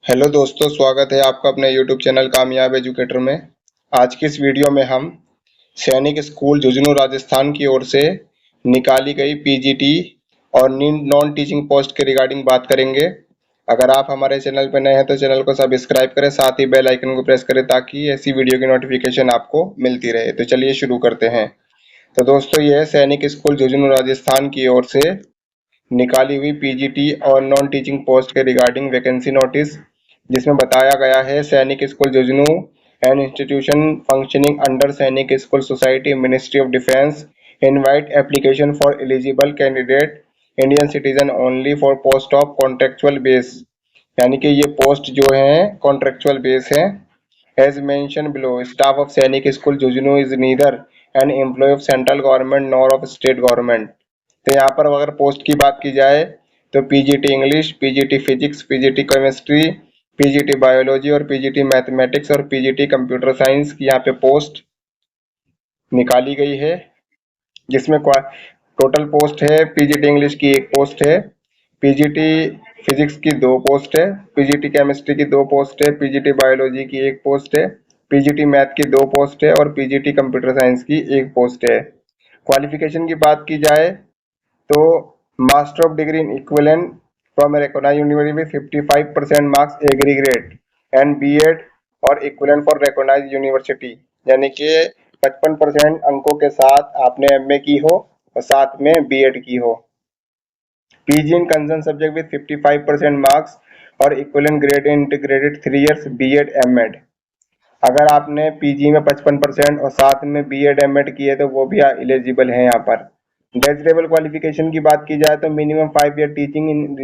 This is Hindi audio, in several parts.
हेलो दोस्तों, स्वागत है आपका अपने यूट्यूब चैनल कामयाब एजुकेटर में। आज की इस वीडियो में हम सैनिक स्कूल झुंझुनू राजस्थान की ओर से निकाली गई पीजीटी और नॉन टीचिंग पोस्ट के रिगार्डिंग बात करेंगे। अगर आप हमारे चैनल पर नए हैं तो चैनल को सब्सक्राइब करें, साथ ही बेल आइकन को प्रेस करें ताकि ऐसी वीडियो की नोटिफिकेशन आपको मिलती रहे। तो चलिए शुरू करते हैं। तो दोस्तों, यह सैनिक स्कूल झुंझुनू राजस्थान की ओर से निकाली हुई पीजीटी और नॉन टीचिंग पोस्ट के रिगार्डिंग वैकेंसी नोटिस, जिसमें बताया गया है Sainik school Jhunjhunu an institution functioning under Sainik school society ministry of defence invite application for eligible candidate Indian citizen only for post of contractual base. यानी कि ये पोस्ट जो है कॉन्ट्रेक्चुअल बेस है। As mentioned below, staff of Sainik school Jhunjhunu is neither an employ of central government nor of state government. तो यहाँ पर अगर पोस्ट की बात की जाए तो PGT English, PGT physics, PGT chemistry, PGT biology और पीजीटी मैथमेटिक्स और पीजीटी कंप्यूटर साइंस की यहाँ पे पोस्ट निकाली गई है, जिसमें टोटल पोस्ट है पीजीटी इंग्लिश की 1 पोस्ट है, पीजीटी फिजिक्स की 2 पोस्ट है, पीजीटी केमिस्ट्री की 2 पोस्ट है, पीजीटी बायोलॉजी की 1 पोस्ट है, पीजीटी मैथ की 2 पोस्ट है और पीजीटी कंप्यूटर साइंस की 1 पोस्ट है। क्वालिफिकेशन की बात की जाए तो master of degree in equivalent from a recognised university में 55% marks aggregate and BEd और इक्विवेलेंट फॉर रिकॉग्नाइज्ड यूनिवर्सिटी, यानी कि 55% अंकों के साथ आपने एमए की हो और साथ में बीएड की हो। PG in concern subject with 55% marks और equivalent grade in integrated 3 years BEd MEd. अगर आपने पीजी में 55% और साथ में बीएड एमएड किए तो वो भी एलिजिबल है यहाँ पर। डेजिरेबल क्वालिफिकेशन की बात की जाए तो minimum 5 year teaching in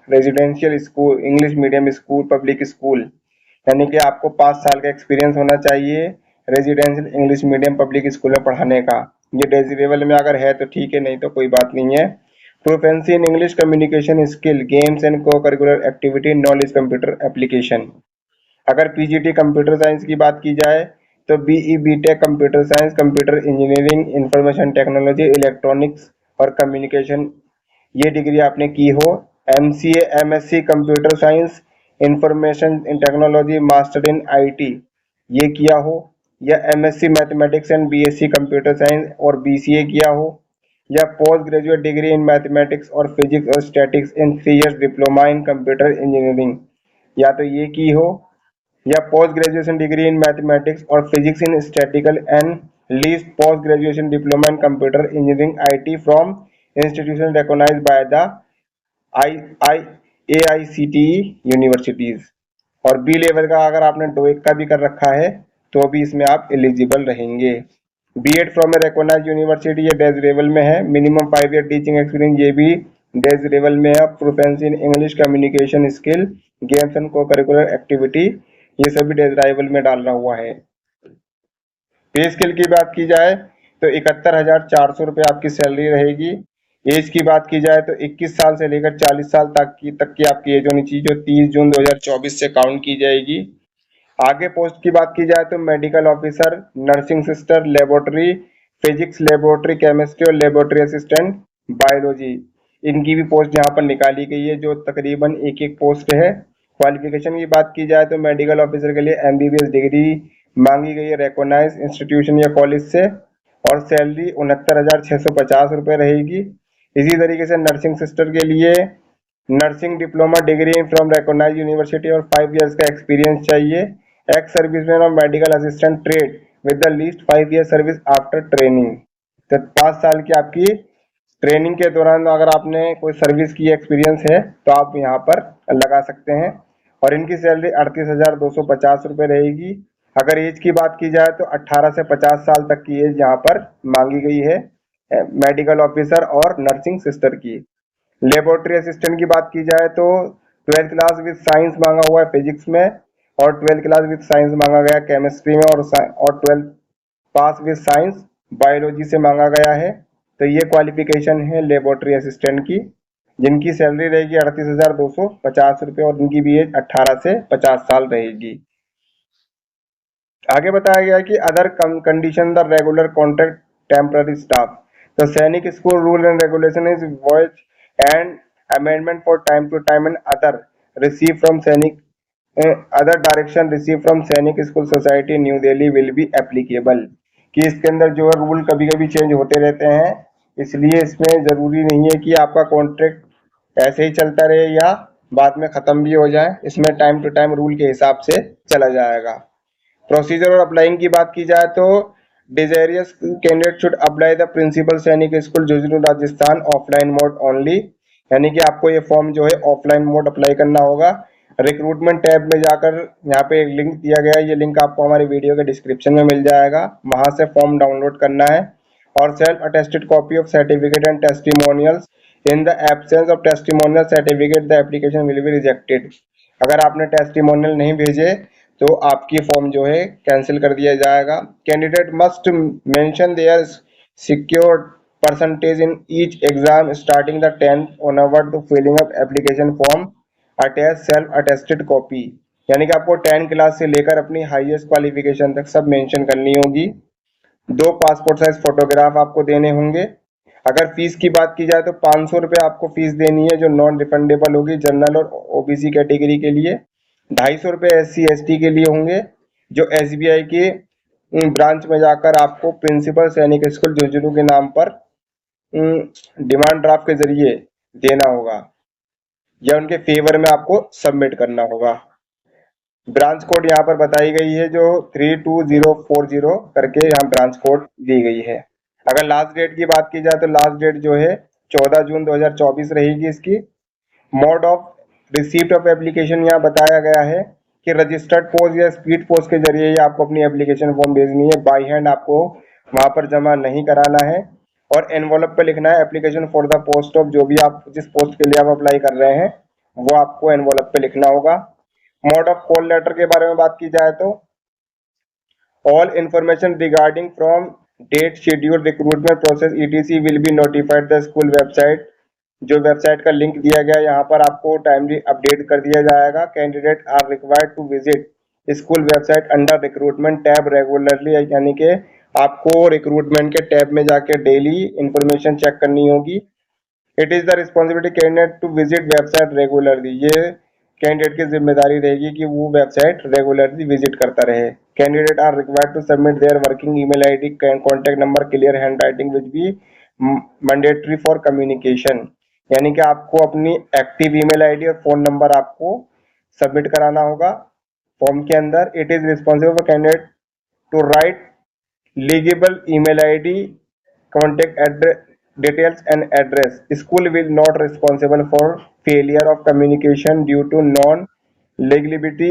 residential school, English medium school, public school, यानी कि आपको 5 साल का एक्सपीरियंस होना चाहिए residential English medium public school में पढ़ाने का। ये डेजिरेबल में अगर है तो ठीक है, नहीं तो कोई बात नहीं है। Proficiency in English communication skill, games and co curricular activity, knowledge computer application. अगर पीजीटी कंप्यूटर साइंस की बात की जाए तो BE BTech computer science, computer engineering, information technology, electronics और कम्युनिकेशन ये डिग्री आपने की हो। MCA MSc computer science, information technology, master in IT ये किया हो, या MSc mathematics and BSc computer science और बीसीए किया हो, या post graduate degree in mathematics और फिजिक्स और statics in 3 years diploma in computer engineering, या तो ये की हो, या post graduation degree in mathematics और physics in statical and least post graduation diploma in computer engineering IT from institution recognised by the I I AICTE universities. और बी लेवल का अगर आपने टोइक का भी कर रखा है तो भी इसमें आप एलिजिबल रहेंगे। BEd from a recognised university ये डेजिरेबल में है। मिनिमम 5 ईयर टीचिंग एक्सपीरियंस ये भी डेजिरेबल में है। Proficiency in English communication skill, games and co curricular activity ये सभी डेजिरेबल में डालना हुआ है। पे स्केल की बात की जाए तो 71,400 रुपये आपकी सैलरी रहेगी। एज की बात की जाए तो 21 साल से लेकर 40 साल तक की आपकी एज होनी चाहिए, जो 30 जून 2024 से काउंट की जाएगी। आगे पोस्ट की बात की जाए तो medical officer, nursing sister, laboratory physics, laboratory chemistry और लेबोरेटरी असिस्टेंट बायोलॉजी, इनकी भी पोस्ट यहाँ पर निकाली गई है, जो तकरीबन एक एक पोस्ट है। क्वालिफिकेशन की बात की जाए तो मेडिकल ऑफिसर के लिए एमबीबीएस डिग्री मांगी गई है रिकॉग्नाइज इंस्टीट्यूशन या कॉलेज से, और सैलरी 69,650 रुपये रहेगी। इसी तरीके से नर्सिंग सिस्टर के लिए nursing diploma degree from recognise university और 5 इयर्स का एक्सपीरियंस चाहिए। एक्स सर्विसमैन और medical assistant trade with the least 5 year service after training. तो 5 साल की आपकी ट्रेनिंग के दौरान अगर आपने कोई सर्विस की एक्सपीरियंस है तो आप यहाँ पर लगा सकते हैं। और इनकी सैलरी 38,250 रुपये रहेगी। अगर एज की बात की जाए तो 18 से 50 साल तक की एज यहाँ पर मांगी गई है मेडिकल ऑफिसर और नर्सिंग सिस्टर की। लेबोरेटरी असिस्टेंट की बात की जाए तो 12th क्लास विद साइंस मांगा हुआ है फिजिक्स में, और 12th क्लास विद साइंस मांगा गया केमिस्ट्री में, और 12th pass with science biology से मांगा गया है। तो ये क्वालिफिकेशन है लेबोरेटरी असिस्टेंट की, जिनकी सैलरी रहेगी 38,250 रुपये और इनकी भी एज 18 से 50 साल रहेगी। आगे बताया गया कि other condition the regular contract temporary staff. तो Sainik school rule and regulation is voice and amendment for time to time and other receive from Sainik other direction receive from Sainik school society New Delhi will be applicable, कि इसके अंदर जो है रूल कभी कभी चेंज होते रहते हैं, इसलिए इसमें जरूरी नहीं है कि आपका कॉन्ट्रैक्ट ऐसे ही चलता रहे या बाद में खत्म भी हो जाए। इसमें टाइम टू टाइम रूल के हिसाब से चला जाएगा। प्रोसीजर और अप्लाइंग की बात की जाए तो desirous candidate should apply the principal Sainik school Jhunjhunu Rajasthan offline mode only, यानी कि आपको ये फॉर्म जो है ऑफलाइन मोड अप्लाई करना होगा। रिक्रूटमेंट टैब में जाकर यहाँ पे एक लिंक दिया गया है, ये लिंक आपको हमारे वीडियो के डिस्क्रिप्शन में मिल जाएगा, वहां से फॉर्म डाउनलोड करना है। और self attested copy of certificate and testimonials, in the absence of testimonial certificate the application will be rejected. अगर आपने टेस्टिमोनियल नहीं भेजे तो आपकी फॉर्म जो है कैंसिल कर दिया जाएगा। Candidate must mention their secured percentage in each exam starting the 10th onward to filling up application form attach self attested copy, यानी कि आपको 10 क्लास से लेकर अपनी हाईएस्ट क्वालिफिकेशन तक सब मेंशन करनी होगी। 2 पासपोर्ट साइज फोटोग्राफ आपको देने होंगे। अगर फीस की बात की जाए तो 500 रुपये आपको फीस देनी है, जो नॉन रिफंडेबल होगी जनरल और ओबीसी कैटेगरी के लिए। 250 रुपये SC ST के लिए होंगे, जो SBI के ब्रांच में जाकर आपको प्रिंसिपल सैनिक स्कूल झुंझुनू के नाम पर डिमांड ड्राफ्ट के जरिए देना होगा या उनके फेवर में आपको सबमिट करना होगा। ब्रांच कोड यहाँ पर बताई गई है, जो 32040 करके यहाँ ब्रांच कोड दी गई है। अगर लास्ट डेट की बात की जाए तो लास्ट डेट जो है 14 जून 2024 रहेगी इसकी। Mode of receipt of application यहाँ बताया गया है कि रजिस्टर्ड पोस्ट या स्पीड पोस्ट के जरिए ही आपको अपनी एप्लीकेशन फॉर्म भेजनी है, बाई हैंड आपको वहां पर जमा नहीं कराना है। और एनवलप पे लिखना है application for the post of, जो भी आप जिस पोस्ट के लिए आप अप्लाई कर रहे हैं वो आपको एनवलप पे लिखना होगा। मोड ऑफ कॉल लेटर के बारे में बात की जाए तो all information regarding from date schedule recruitment process ETC will be notified the school website, जो वेबसाइट का लिंक दिया गया यहाँ पर आपको टाइमली अपडेट कर दिया जाएगा। Candidate are required to visit school website under recruitment tab regularly, यानी कि आपको रिक्रूटमेंट के टैब में जाके डेली इंफॉर्मेशन चेक करनी होगी। It is the responsibility candidate to visit website regularly, ये कैंडिडेट की जिम्मेदारी रहेगी कि वो वेबसाइट रेगुलरली विजिट करता रहे। Candidate are required to submit their working email ID contact number clear hand writing which be mandatory for communication, यानी कि आपको अपनी एक्टिव ईमेल ID और फोन नंबर आपको सबमिट कराना होगा फॉर्म के अंदर। It is responsible for candidate to write legible email ID contact details and address. School will not responsible for failure of communication due to non legibility,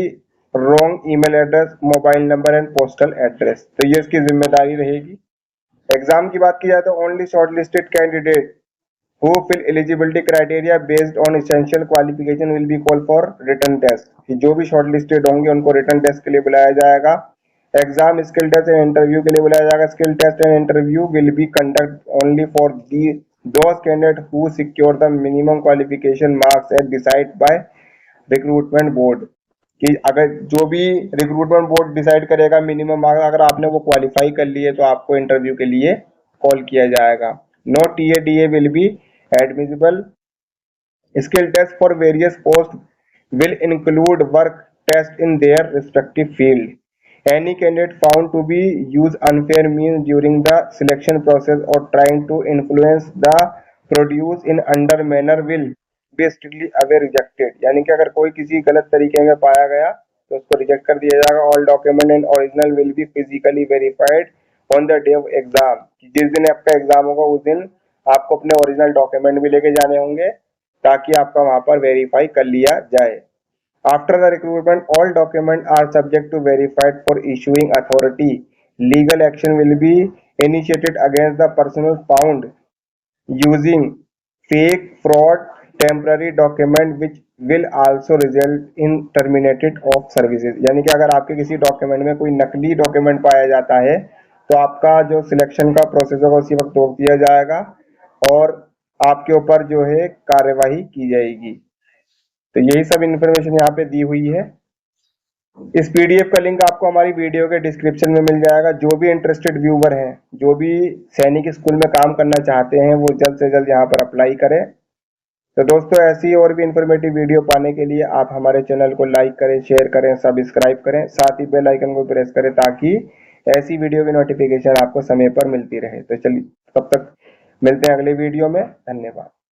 wrong email address, mobile number and postal address, तो ये इसकी जिम्मेदारी रहेगी। एग्जाम की बात की जाए तो only shortlisted candidate who fill eligibility criteria based on essential qualification will be called for written test, जो भी शॉर्टलिस्टेड होंगे उनको रिटन टेस्ट के लिए बुलाया जाएगा। Exam skill test and interview के लिए बुलाया जाएगा। Skill test and interview will be conduct only for the those candidate who secure the minimum qualification marks at decide by recruitment board, कि अगर जो भी रिक्रूटमेंट बोर्ड डिसाइड करेगा मिनिमम मार्क्स, अगर आपने वो क्वालिफाई कर लिए तो आपको इंटरव्यू के लिए कॉल किया जाएगा। No TA will be admissible. Skill test for various post will include work test in their respective field. Any candidate found to be use unfair means during the selection process or trying to influence the produce in under manner will be strictly away rejected, यानी कि अगर कोई किसी गलत तरीके में पाया गया तो उसको रिजेक्ट कर दिया जाएगा। All document and original will be physically verified on the day of exam, जिस दिन आपका एग्जाम होगा उस दिन आपको अपने ओरिजिनल डॉक्यूमेंट भी लेके जाने होंगे ताकि आपका वहां पर वेरीफाई कर लिया जाए। After the recruitment all document are subject to verified for issuing authority. Legal action will be initiated against the person found using fake fraud temporary document which will also result in terminated of services, यानी कि अगर आपके किसी डॉक्यूमेंट में कोई नकली डॉक्यूमेंट पाया जाता है तो आपका जो सिलेक्शन का प्रोसेस होगा उसी वक्त रोक दिया जाएगा और आपके ऊपर जो है कार्यवाही की जाएगी। तो यही सब इंफॉर्मेशन यहाँ पे दी हुई है। इस PDF का लिंक आपको हमारी वीडियो के डिस्क्रिप्शन में मिल जाएगा। जो भी इंटरेस्टेड व्यूवर हैं, जो भी सैनिक स्कूल में काम करना चाहते हैं, वो जल्द से जल्द यहाँ पर अप्लाई करें। तो दोस्तों ऐसी और भी इन्फॉर्मेटिव वीडियो पाने के लिए आप हमारे चैनल को लाइक करें, शेयर करें, सब्सक्राइब करें, साथ ही बेल आइकन को प्रेस करें ताकि ऐसी वीडियो की नोटिफिकेशन आपको समय पर मिलती रहे। तो चलिए तब तक मिलते हैं अगले वीडियो में। धन्यवाद।